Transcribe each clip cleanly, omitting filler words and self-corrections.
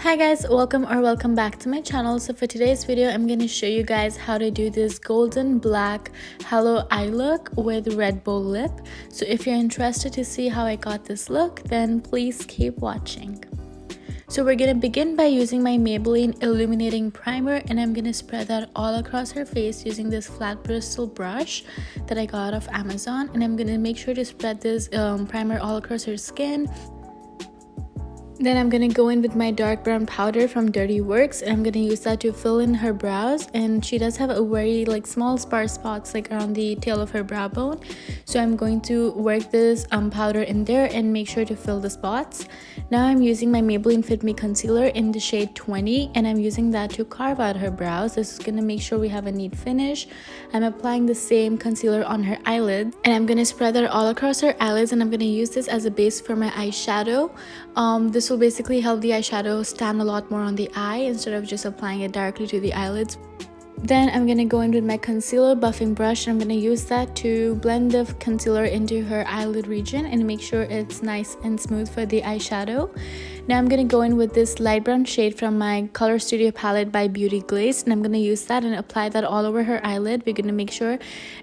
Hi guys, welcome back to my channel. So for today's video I'm going to show you guys how to do this golden black halo eye look with red bow lip. So if you're interested to see how I got this look, then please keep watching. So we're going to begin by using my Maybelline illuminating primer, and I'm going to spread that all across her face using this flat bristle brush that I got off Amazon. And I'm going to make sure to spread this primer all across her skin. Then I'm going to go in with my dark brown powder from Dirty Works, and I'm going to use that to fill in her brows. And she does have a very small sparse spots around the tail of her brow bone, so I'm going to work this powder in there and make sure to fill the spots. Now I'm using my Maybelline Fit Me concealer in the shade 20, and I'm using that to carve out her brows. This is going to make sure we have a neat finish. I'm applying the same concealer on her eyelids, and I'm going to spread that all across her eyelids, and I'm going to use this as a base for my eyeshadow. This will basically help the eyeshadow stand a lot more on the eye instead of just applying it directly to the eyelids. Then I'm going to go in with my concealer buffing brush, and I'm going to use that to blend the concealer into her eyelid region and make sure it's nice and smooth for the eyeshadow. Now I'm going to go in with this light brown shade from my Color Studio palette by Beauty Glaze, and I'm going to use that and apply that all over her eyelid. We're going to make sure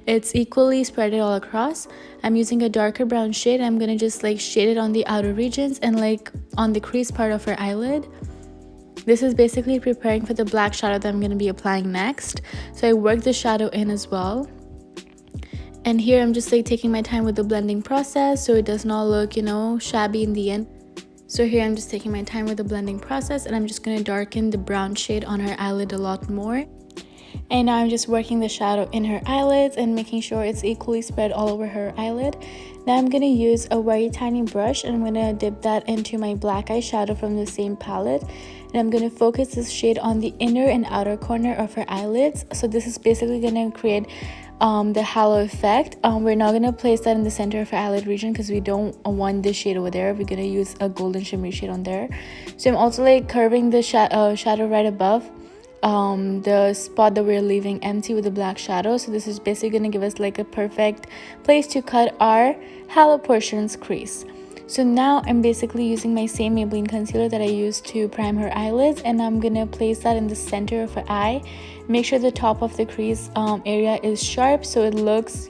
it's equally spread it all across. I'm using a darker brown shade, and I'm going to just shade it on the outer regions and on the crease part of her eyelid. This is basically preparing for the black shadow that I'm going to be applying next. So I work the shadow in as well. And here I'm just taking my time with the blending process so it does not look, shabby in the end. So here I'm just taking my time with the blending process, and I'm just going to darken the brown shade on her eyelid a lot more. And now I'm just working the shadow in her eyelids and making sure it's equally spread all over her eyelid. Now I'm going to use a very tiny brush, and I'm going to dip that into my black eyeshadow from the same palette. And I'm going to focus this shade on the inner and outer corner of her eyelids. So this is basically going to create the halo effect. We're not going to place that in the center of her eyelid region because we don't want this shade over there. We're going to use a golden shimmery shade on there. So I'm also curving the shadow right above the spot that we're leaving empty with the black shadow. So this is basically going to give us a perfect place to cut our halo portions crease. So now I'm basically using my same Maybelline concealer that I used to prime her eyelids, and I'm gonna place that in the center of her eye. Make sure the top of the crease area is sharp so it looks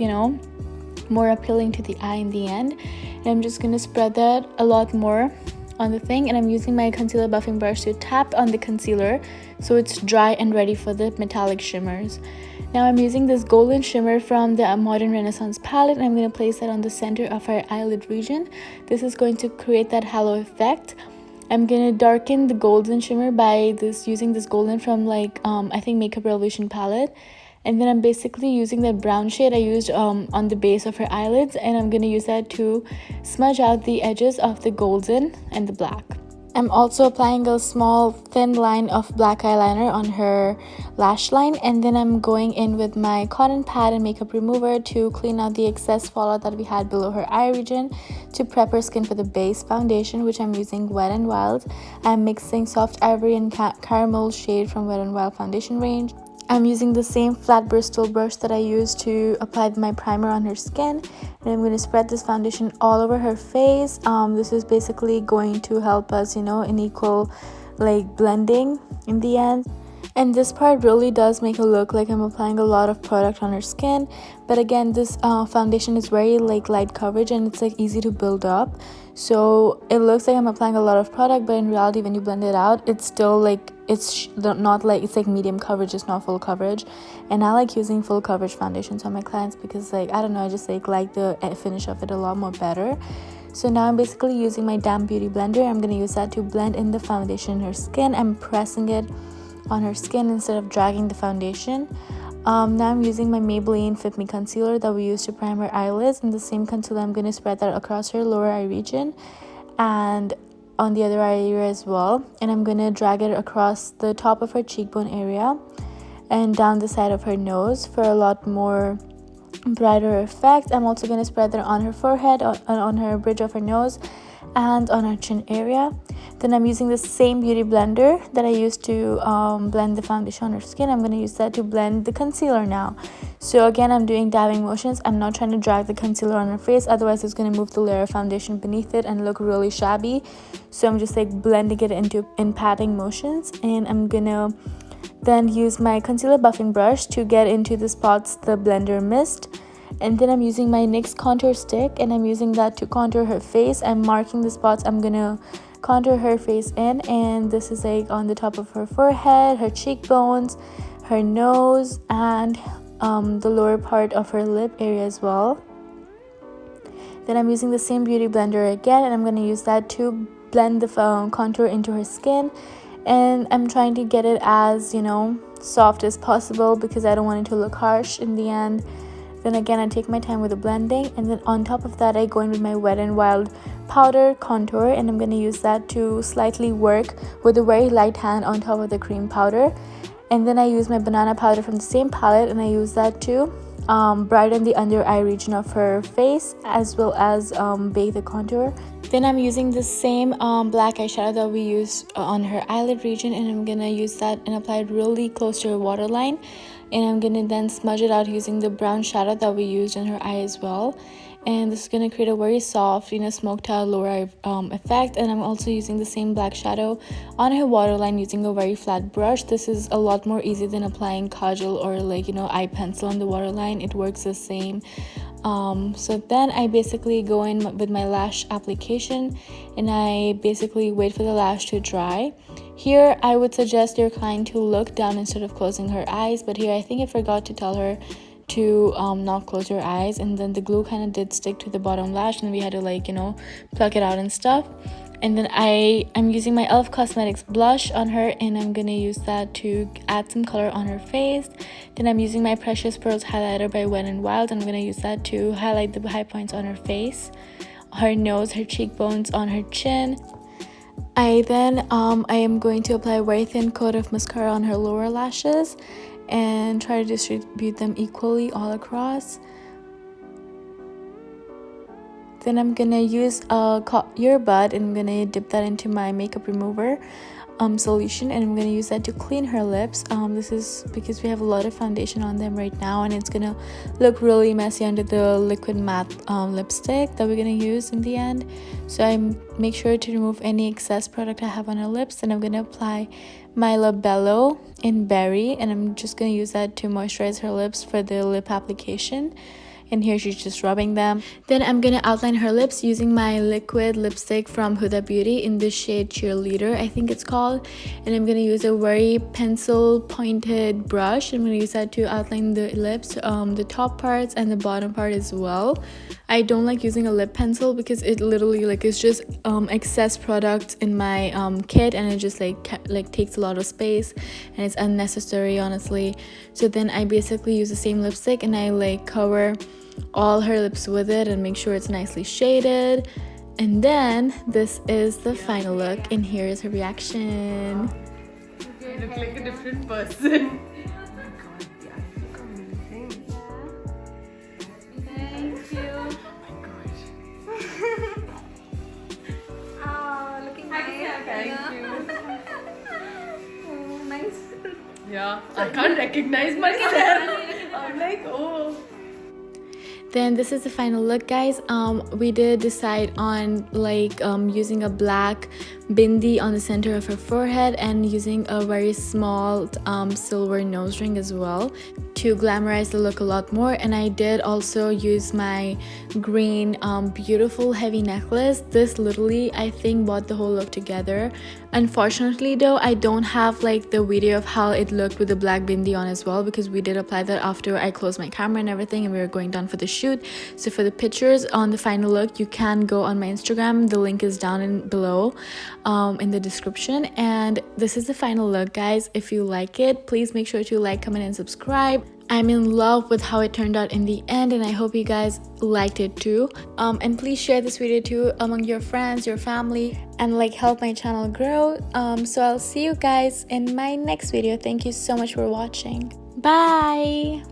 more appealing to the eye in the end. And I'm just gonna spread that a lot more on the thing, and I'm using my concealer buffing brush to tap on the concealer so it's dry and ready for the metallic shimmers. Now I'm using this golden shimmer from the Modern Renaissance palette, and I'm going to place that on the center of her eyelid region. This is going to create that halo effect. I'm going to darken the golden shimmer by using this golden from I think Makeup Revolution palette. And then I'm basically using that brown shade I used on the base of her eyelids, and I'm going to use that to smudge out the edges of the golden and the black. I'm also applying a small thin line of black eyeliner on her lash line, and then I'm going in with my cotton pad and makeup remover to clean out the excess fallout that we had below her eye region to prep her skin for the base foundation, which I'm using Wet n Wild. I'm mixing Soft Ivory and Caramel shade from Wet n Wild foundation range. I'm using the same flat bristle brush that I used to apply my primer on her skin, and I'm going to spread this foundation all over her face. This is basically going to help us, in equal blending in the end. And this part really does make it look like I'm applying a lot of product on her skin, but again, this foundation is very light coverage, and it's easy to build up, so it looks like I'm applying a lot of product, but in reality when you blend it out, it's still it's not it's medium coverage, it's not full coverage. And I like using full coverage foundations on my clients because I don't know, I just like the finish of it a lot more better. So now I'm basically using my damp beauty blender. I'm going to use that to blend in the foundation in her skin. I'm pressing it on her skin instead of dragging the foundation. Now I'm using my Maybelline Fit Me concealer that we used to prime her eyelids, and the same concealer I'm going to spread that across her lower eye region and on the other eye area as well, and I'm going to drag it across the top of her cheekbone area and down the side of her nose for a lot more brighter effect. I'm also going to spread that on her forehead and on her bridge of her nose and on her chin area. Then I'm using the same beauty blender that I used to blend the foundation on her skin. I'm going to use that to blend the concealer now. So again, I'm doing dabbing motions. I'm not trying to drag the concealer on her face, otherwise it's going to move the layer of foundation beneath it and look really shabby. So I'm just like blending it in patting motions, and I'm gonna then use my concealer buffing brush to get into the spots the blender missed. And then I'm using my NYX contour stick, and I'm using that to contour her face. I'm marking the spots I'm gonna contour her face in, and this is like on the top of her forehead, her cheekbones, her nose, and the lower part of her lip area as well. Then I'm using the same beauty blender again, and I'm going to use that to blend the contour into her skin. And I'm trying to get it as, you know, soft as possible because I don't want it to look harsh in the end. Then again, I take my time with the blending, and then on top of that I go in with my Wet n Wild powder contour, and I'm going to use that to slightly work with a very light hand on top of the cream powder. And then I use my banana powder from the same palette, and I use that to brighten the under eye region of her face as well as bake the contour. Then I'm using the same black eyeshadow that we used on her eyelid region, and I'm gonna use that and apply it really close to her waterline. And I'm gonna then smudge it out using the brown shadow that we used in her eye as well. And this is gonna create a very soft, you know, smoked out lower eye effect. And I'm also using the same black shadow on her waterline using a very flat brush. This is a lot more easy than applying kajal or like, you know, eye pencil on the waterline. It works the same. So then I basically go in with my lash application, and I basically wait for the lash to dry. Here I would suggest your client to look down instead of closing her eyes, but here I think I forgot to tell her to not close her eyes, and then the glue kind of did stick to the bottom lash, and we had to, like, you know, pluck it out and stuff. And then I'm using my e.l.f. Cosmetics blush on her, and I'm gonna use that to add some color on her face. Then I'm using my Precious Pearls highlighter by Wet n Wild. I'm gonna use that to highlight the high points on her face, her nose, her cheekbones, on her chin. I am going to apply a very thin coat of mascara on her lower lashes and try to distribute them equally all across. Then I'm gonna use a earbud, and I'm gonna dip that into my makeup remover solution, and I'm gonna use that to clean her lips. This is because we have a lot of foundation on them right now, and it's gonna look really messy under the liquid matte lipstick that we're gonna use in the end. So I make sure to remove any excess product I have on her lips. And I'm gonna apply my Labello in Berry, and I'm just gonna use that to moisturize her lips for the lip application. And here she's just rubbing them. Then I'm gonna outline her lips using my liquid lipstick from Huda Beauty in the shade Cheerleader, I think it's called. And I'm gonna use a very pencil pointed brush. I'm gonna use that to outline the lips, the top parts and the bottom part as well. I don't like using a lip pencil because it literally, like, it's just excess product in my kit, and it just like takes a lot of space, and it's unnecessary, honestly. So then I basically use the same lipstick, and I like cover all her lips with it and make sure it's nicely shaded. And then this is the final look, and here is her reaction. You look like a different person. Thank you. Oh, looking nice. Thank you. Oh, nice. Yeah, I can't recognize myself. I'm like, oh. Then this is the final look, guys. We did decide on like using a black bindi on the center of her forehead and using a very small silver nose ring as well to glamorize the look a lot more. And I did also use my green beautiful heavy necklace. This literally, I think, brought the whole look together. Unfortunately though, I don't have like the video of how it looked with the black bindi on as well, because we did apply that after I closed my camera and everything, and we were going down for the shoot. So for the pictures on the final look, you can go on my Instagram. The link is down below in the description. And this is the final look, guys. If you like it, please make sure to like, comment and subscribe. I'm in love with how it turned out in the end, and I hope you guys liked it too. And please share this video too among your friends, your family, and like help my channel grow. So I'll see you guys in my next video. Thank you so much for watching. Bye.